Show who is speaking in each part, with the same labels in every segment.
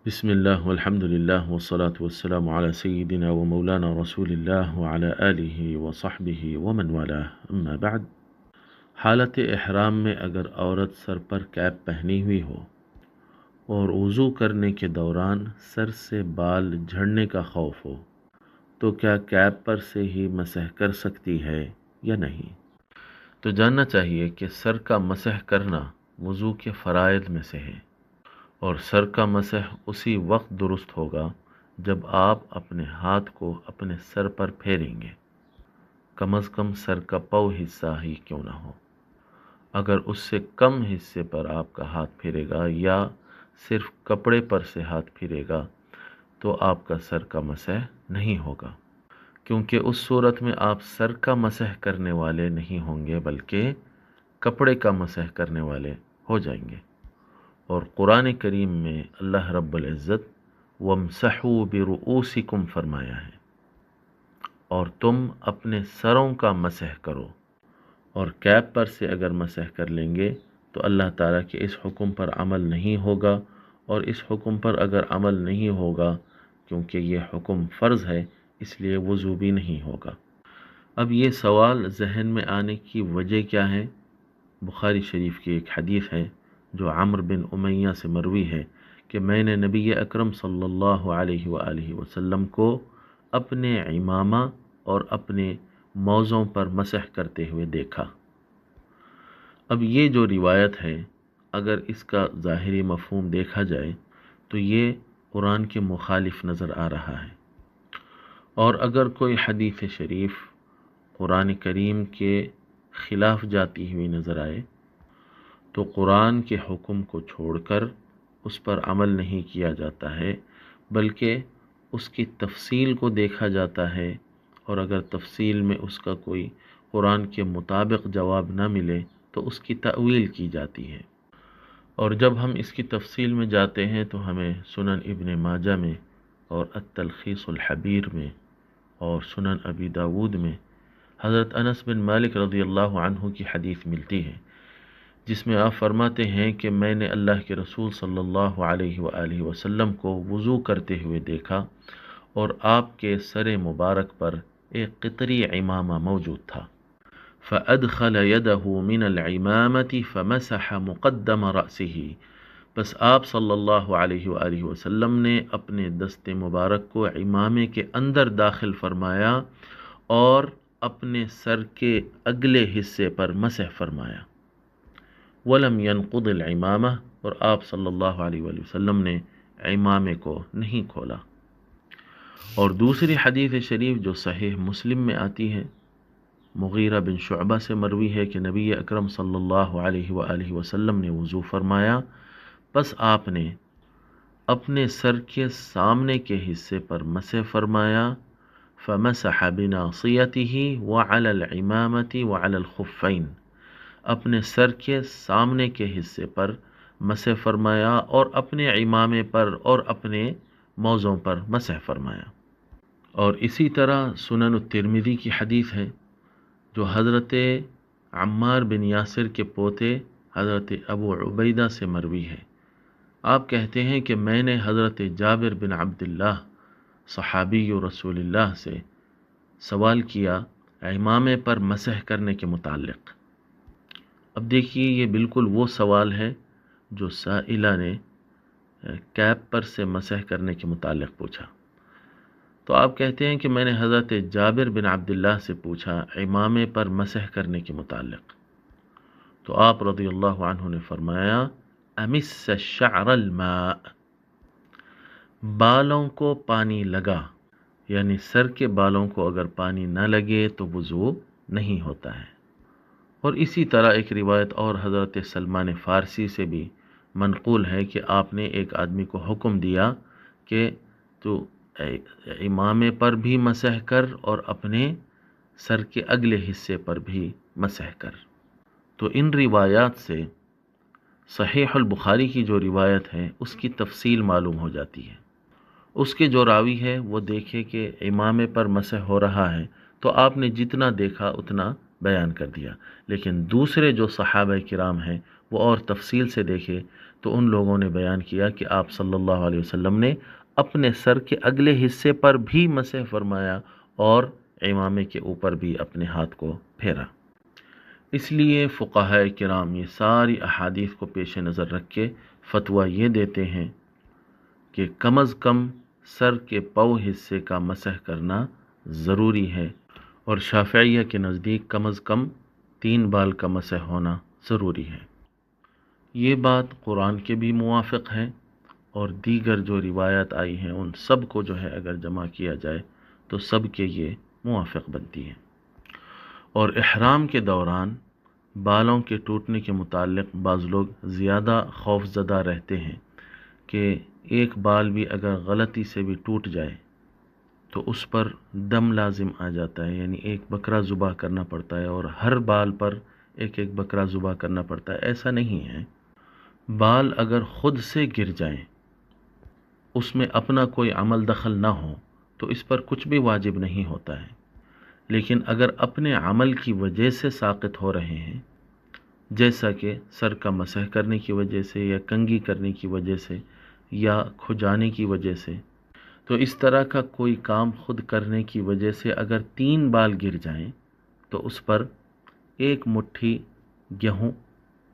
Speaker 1: بسم اللہ والحمد للہ والصلاة والسلام علی سیدنا و مولانا رسول اللہ وعلی آلہ وصحبہ ومن والاه اما بعد۔ حالت احرام میں اگر عورت سر پر کیپ پہنی ہوئی ہو اور وضو کرنے کے دوران سر سے بال جھڑنے کا خوف ہو تو کیا کیپ پر سے ہی مسح کر سکتی ہے یا نہیں؟ تو جاننا چاہیے کہ سر کا مسح کرنا وضو کے فرائض میں سے ہے، اور سر کا مسح اسی وقت درست ہوگا جب آپ اپنے ہاتھ کو اپنے سر پر پھیریں گے، کم از کم سر کا پو حصہ ہی کیوں نہ ہو۔ اگر اس سے کم حصے پر آپ کا ہاتھ پھیرے گا یا صرف کپڑے پر سے ہاتھ پھیرے گا تو آپ کا سر کا مسح نہیں ہوگا، کیونکہ اس صورت میں آپ سر کا مسح کرنے والے نہیں ہوں گے بلکہ کپڑے کا مسح کرنے والے ہو جائیں گے۔ اور قرآن کریم میں اللہ رب العزت وَامْسَحُوا بِرُؤُوسِكُمْ فرمایا ہے، اور تم اپنے سروں کا مسح کرو، اور کیپ پر سے اگر مسح کر لیں گے تو اللہ تعالیٰ کے اس حکم پر عمل نہیں ہوگا، اور اس حکم پر اگر عمل نہیں ہوگا کیونکہ یہ حکم فرض ہے اس لیے وضو بھی نہیں ہوگا۔ اب یہ سوال ذہن میں آنے کی وجہ کیا ہے؟ بخاری شریف کی ایک حدیث ہے جو عمرو بن امیہ سے مروی ہے کہ میں نے نبی اکرم صلی اللہ علیہ وآلہ وسلم کو اپنے عمامہ اور اپنے موزوں پر مسح کرتے ہوئے دیکھا۔ اب یہ جو روایت ہے اگر اس کا ظاہری مفہوم دیکھا جائے تو یہ قرآن کے مخالف نظر آ رہا ہے، اور اگر کوئی حدیث شریف قرآن کریم کے خلاف جاتی ہوئی نظر آئے تو قرآن کے حکم کو چھوڑ کر اس پر عمل نہیں کیا جاتا ہے بلکہ اس کی تفصیل کو دیکھا جاتا ہے، اور اگر تفصیل میں اس کا کوئی قرآن کے مطابق جواب نہ ملے تو اس کی تأویل کی جاتی ہے۔ اور جب ہم اس کی تفصیل میں جاتے ہیں تو ہمیں سنن ابن ماجہ میں اور التلخیص الحبیر میں اور سنن ابی داود میں حضرت انس بن مالک رضی اللہ عنہ کی حدیث ملتی ہے جس میں آپ فرماتے ہیں کہ میں نے اللہ کے رسول صلی اللہ علیہ وآلہ وسلم کو وضو کرتے ہوئے دیکھا اور آپ کے سر مبارک پر ایک قطری عمامہ موجود تھا، فأدخل يده من العمامة فمسح مقدم رأسه، بس آپ صلی اللہ علیہ وآلہ وسلم نے اپنے دست مبارک کو عمامے کے اندر داخل فرمایا اور اپنے سر کے اگلے حصے پر مسح فرمایا، وَلَمْ يَنْقُضِ الْعِمَامَةَ، اور آپ صلی اللہ علیہ وآلہ وسلم نے عمامے کو نہیں کھولا۔ اور دوسری حدیث شریف جو صحیح مسلم میں آتی ہے، مغیرہ بن شعبہ سے مروی ہے کہ نبی اکرم صلی اللہ علیہ وآلہ وسلم نے وضو فرمایا، پس آپ نے اپنے سر کے سامنے کے حصے پر مسح فرمایا، فَمَسَحَ بِنَاصِيَتِهِ وَعَلَى الْعِمَامَةِ وَعَلَى الْخُفَّيْنِ، اپنے سر کے سامنے کے حصے پر مسح فرمایا اور اپنے عمامے پر اور اپنے موزوں پر مسح فرمایا۔ اور اسی طرح سنن الترمذی کی حدیث ہے جو حضرت عمار بن یاسر کے پوتے حضرت ابو عبیدہ سے مروی ہے۔ آپ کہتے ہیں کہ میں نے حضرت جابر بن عبداللہ صحابی رسول اللہ سے سوال کیا عمامے پر مسح کرنے کے متعلق۔ اب دیکھیے یہ بالکل وہ سوال ہے جو سائلہ نے کیپ پر سے مسح کرنے کے متعلق پوچھا۔ تو آپ کہتے ہیں کہ میں نے حضرت جابر بن عبداللہ سے پوچھا عمامے پر مسح کرنے کے متعلق، تو آپ رضی اللہ عنہ نے فرمایا امس الشعر الماء، بالوں کو پانی لگا، یعنی سر کے بالوں کو اگر پانی نہ لگے تو وضو نہیں ہوتا ہے۔ اور اسی طرح ایک روایت اور حضرت سلمان فارسی سے بھی منقول ہے کہ آپ نے ایک آدمی کو حکم دیا کہ تو امامے پر بھی مسح کر اور اپنے سر کے اگلے حصے پر بھی مسح کر۔ تو ان روایات سے صحیح البخاری کی جو روایت ہے اس کی تفصیل معلوم ہو جاتی ہے۔ اس کے جو راوی ہے وہ دیکھے کہ امامے پر مسح ہو رہا ہے تو آپ نے جتنا دیکھا اتنا بیان کر دیا، لیکن دوسرے جو صحابہ کرام ہیں وہ اور تفصیل سے دیکھے تو ان لوگوں نے بیان کیا کہ آپ صلی اللہ علیہ وسلم نے اپنے سر کے اگلے حصے پر بھی مسح فرمایا اور امامے کے اوپر بھی اپنے ہاتھ کو پھیرا۔ اس لیے فقہاء کرام یہ ساری احادیث کو پیش نظر رکھ کے فتویٰ یہ دیتے ہیں کہ کم از کم سر کے پاؤں حصے کا مسح کرنا ضروری ہے، اور شافعیہ کے نزدیک کم از کم 3 بال کا مسح ہونا ضروری ہے۔ یہ بات قرآن کے بھی موافق ہے، اور دیگر جو روایات آئی ہیں ان سب کو جو ہے اگر جمع کیا جائے تو سب کے یہ موافق بنتی ہے۔ اور احرام کے دوران بالوں کے ٹوٹنے کے متعلق بعض لوگ زیادہ خوف زدہ رہتے ہیں کہ ایک بال بھی اگر غلطی سے بھی ٹوٹ جائے تو اس پر دم لازم آ جاتا ہے، یعنی ایک بکرا ذبح کرنا پڑتا ہے، اور ہر بال پر ایک ایک بکرا ذبح کرنا پڑتا ہے۔ ایسا نہیں ہے، بال اگر خود سے گر جائیں، اس میں اپنا کوئی عمل دخل نہ ہو تو اس پر کچھ بھی واجب نہیں ہوتا ہے، لیکن اگر اپنے عمل کی وجہ سے ساقط ہو رہے ہیں، جیسا کہ سر کا مسح کرنے کی وجہ سے یا کنگھی کرنے کی وجہ سے یا کھجانے کی وجہ سے، تو اس طرح کا کوئی کام خود کرنے کی وجہ سے اگر 3 بال گر جائیں تو اس پر 1 مٹھی گیہوں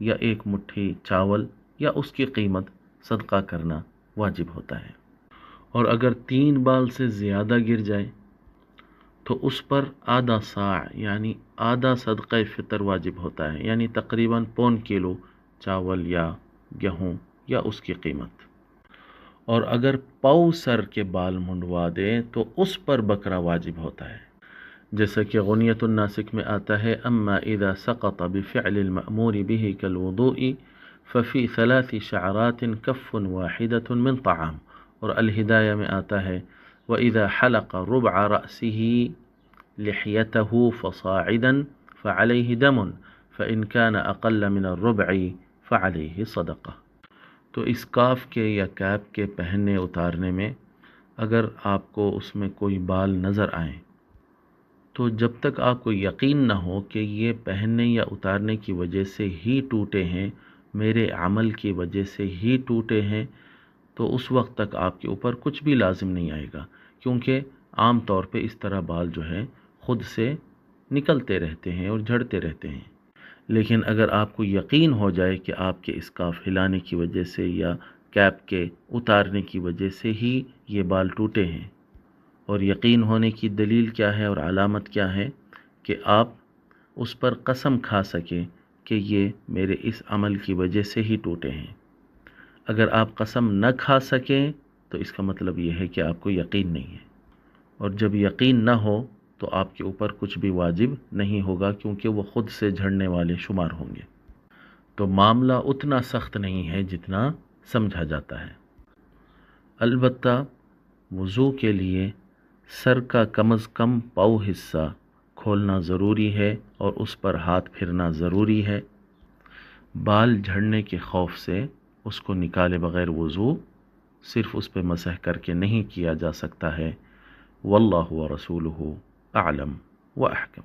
Speaker 1: یا 1 مٹھی چاول یا اس کی قیمت صدقہ کرنا واجب ہوتا ہے۔ اور اگر 3 بال سے زیادہ گر جائے تو اس پر آدھا صاع یعنی آدھا صدقہ فطر واجب ہوتا ہے، یعنی تقریباً 1.25 کلو چاول یا گیہوں یا اس کی قیمت۔ اور اگر پاؤں سر کے بال منڈوا دے تو اس پر بکرا واجب ہوتا ہے، جیسا کہ غنیۃ الناسک میں آتا ہے اما اذا سقط بفعل المأمور به كالوضوء ففي 3 شعرات كف واحدة من طعام، اور الہدایہ میں آتا ہے وَإِذَا حَلَقَ رُبْعَ رَأْسِهِ لِحْيَتَهُ فَصَاعِدًا فَعَلَيْهِ دَمٌ فَإِنْ كَانَ أَقَلَّ مِنَ الرُّبْعِ فَعَلَيْهِ صَدَقَةٌ۔ تو اس کاف کے یا کیپ کے پہننے اتارنے میں اگر آپ کو اس میں کوئی بال نظر آئیں تو جب تک آپ کو یقین نہ ہو کہ یہ پہننے یا اتارنے کی وجہ سے ہی ٹوٹے ہیں، میرے عمل کی وجہ سے ہی ٹوٹے ہیں، تو اس وقت تک آپ کے اوپر کچھ بھی لازم نہیں آئے گا، کیونکہ عام طور پہ اس طرح بال جو ہے خود سے نکلتے رہتے ہیں اور جھڑتے رہتے ہیں۔ لیکن اگر آپ کو یقین ہو جائے کہ آپ کے اسکارف ہلانے کی وجہ سے یا کیپ کے اتارنے کی وجہ سے ہی یہ بال ٹوٹے ہیں، اور یقین ہونے کی دلیل کیا ہے اور علامت کیا ہے کہ آپ اس پر قسم کھا سکیں کہ یہ میرے اس عمل کی وجہ سے ہی ٹوٹے ہیں۔ اگر آپ قسم نہ کھا سکیں تو اس کا مطلب یہ ہے کہ آپ کو یقین نہیں ہے، اور جب یقین نہ ہو تو آپ کے اوپر کچھ بھی واجب نہیں ہوگا، کیونکہ وہ خود سے جھڑنے والے شمار ہوں گے۔ تو معاملہ اتنا سخت نہیں ہے جتنا سمجھا جاتا ہے۔ البتہ وضو کے لیے سر کا کم از کم پاؤں حصہ کھولنا ضروری ہے اور اس پر ہاتھ پھرنا ضروری ہے۔ بال جھڑنے کے خوف سے اس کو نکالے بغیر وضو صرف اس پہ مسح کر کے نہیں کیا جا سکتا ہے۔ واللہ ورسولہ اعلم و احکم۔